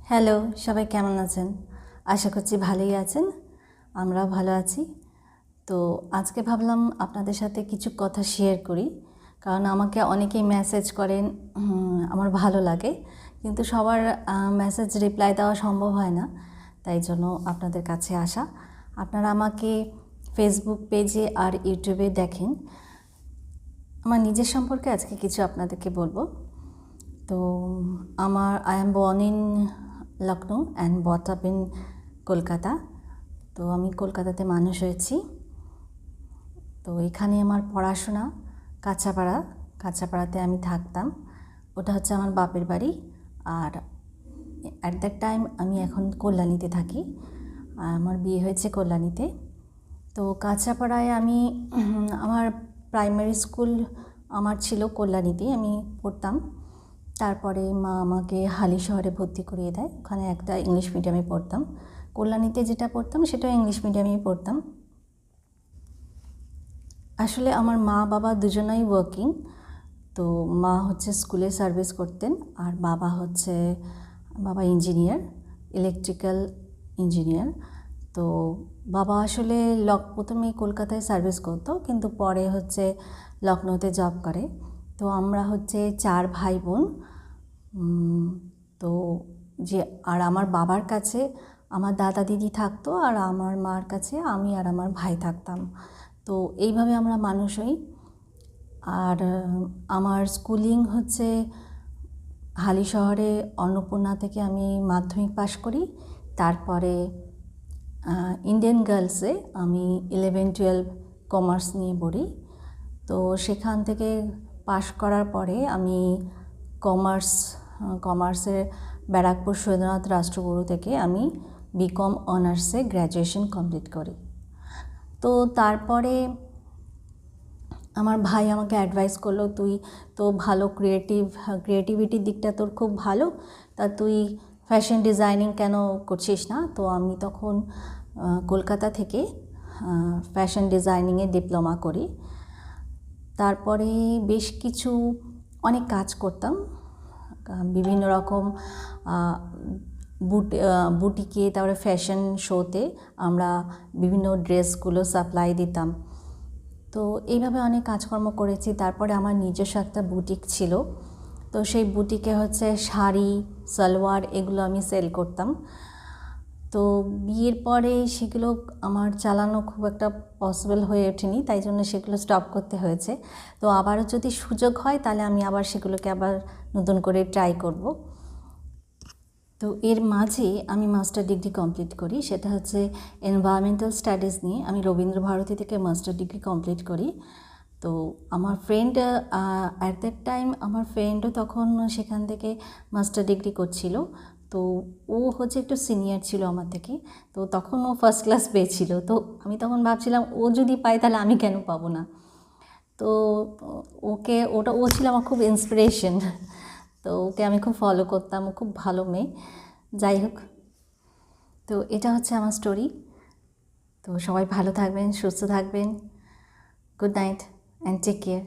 Hello, সবাই কেমন আছেন? আশা করছি ভালোই আছেন। আমরাও ভালো আছি। তো আজকে ভাবলাম আপনাদের সাথে কিছু কথা শেয়ার করি, কারণ আমাকে অনেকেই মেসেজ করেন, আমার ভালো লাগে, কিন্তু সবার মেসেজ রিপ্লাই দেওয়া সম্ভব হয় না। তাই জন্য আপনাদের কাছে আসা। আপনারা আমাকে ফেসবুক পেজে আর ইউটিউবে দেখেন। আমার নিজের সম্পর্কে আজকে কিছু আপনাদেরকে বলবো। তো I am born in Lucknow and brought up in Kolkata. তো আমি কলকাতাতে মানুষ হয়েছি। তো এখানে আমার পড়াশোনা কাঁচাপাড়াতে আমি থাকতাম। ওটা হচ্ছে আমার বাপের বাড়ি। আর অ্যাট দ্যাট টাইম আমি এখন কল্যাণীতে থাকি। আমার বিয়ে হয়েছে কল্যাণীতে। তো কাঁচাপাড়ায় আমি আমার প্রাইমারি স্কুল আমার ছিল কল্যাণীতেই, আমি পড়তাম। তারপরে মা আমাকে হালিশহরে ভর্তি করিয়ে দেয়। ওখানে একটা ইংলিশ মিডিয়ামে পড়তাম। কল্যাণীতে যেটা পড়তাম সেটাও ইংলিশ মিডিয়ামেই পড়তাম। আসলে আমার মা বাবা দুজনেই ওয়ার্কিং। তো মা হচ্ছে স্কুলে সার্ভিস করতেন, আর বাবা ইঞ্জিনিয়ার, ইলেকট্রিক্যাল ইঞ্জিনিয়ার। তো বাবা আসলে প্রথমে কলকাতায় সার্ভিস করতো, কিন্তু পরে লখনৌতে জব করে। তো আমরা 4 ভাই বোন। তো আর আমার বাবার কাছে আমার দাদা দিদি থাকতো, আর আমার মার কাছে আমি আর আমার ভাই থাকতাম। তো এইভাবে আমরা মানুষ হই। আর আমার স্কুলিং হালিশহরে অন্নপূর্ণা থেকে আমি মাধ্যমিক পাশ করি। তারপরে ইন্ডিয়ান গার্লসে আমি 11-12 কমার্স নিয়ে পড়ি। তো সেখান থেকে পাশ করার পরে আমি কমার্সের ব্যারাকপুর সুরেন্দ্রনাথ রাষ্ট্রগুরু থেকে আমি বিকম অনার্সে গ্র্যাজুয়েশন কমপ্লিট করি। তো তারপরে আমার ভাই আমাকে অ্যাডভাইস করলো, তুই তো ভালো ক্রিয়েটিভিটির দিকটা তোর খুব ভালো, তা তুই ফ্যাশন ডিজাইনিং কেন করছিস না? তো আমি তখন কলকাতা থেকে ফ্যাশন ডিজাইনিংয়ে ডিপ্লোমা করি। তারপরে অনেক কাজ করতাম বিভিন্ন রকম বুটিকে, তারপরে ফ্যাশন শোতে আমরা বিভিন্ন ড্রেসগুলো সাপ্লাই দিতাম। তো এইভাবে অনেক কাজকর্ম করেছি। তারপরে আমার নিজস্ব একটা বুটিক ছিল। তো সেই বুটিকে শাড়ি, সালোয়ার এগুলো আমি সেল করতাম। তো বিয়ের পরে সেগুলো আমার চালানো খুব একটা পসিবল হয়ে ওঠেনি, তাই জন্য সেগুলো স্টপ করতে হয়েছে। তো আবারও যদি সুযোগ হয় তাহলে আমি সেগুলোকে আবার নতুন করে ট্রাই করব। তো এর মাঝে আমি মাস্টার ডিগ্রি কমপ্লিট করি, সেটা এনভায়রনমেন্টাল স্টাডিজ নিয়ে। আমি রবীন্দ্রভারতী থেকে মাস্টার ডিগ্রি কমপ্লিট করি। তো আমার ফ্রেন্ড অ্যাট দ্যাট টাইম আমার ফ্রেন্ডও তখন সেখান থেকে মাস্টার ডিগ্রি করছিল। তো ও একটু সিনিয়র ছিল আমার থেকে। তো তখন ও ফার্স্ট ক্লাস পেয়েছিল। তো আমি তখন ভাবছিলাম, ও যদি পায় তাহলে আমি কেন পাবো না? তো ও ছিল আমার খুব ইন্সপিরেশন। তো ওকে আমি খুব ফলো করতাম, ও খুব ভালো মেয়ে। যাই হোক, তো এটা আমার স্টোরি। তো সবাই ভালো থাকবেন, সুস্থ থাকবেন। Good night and take care.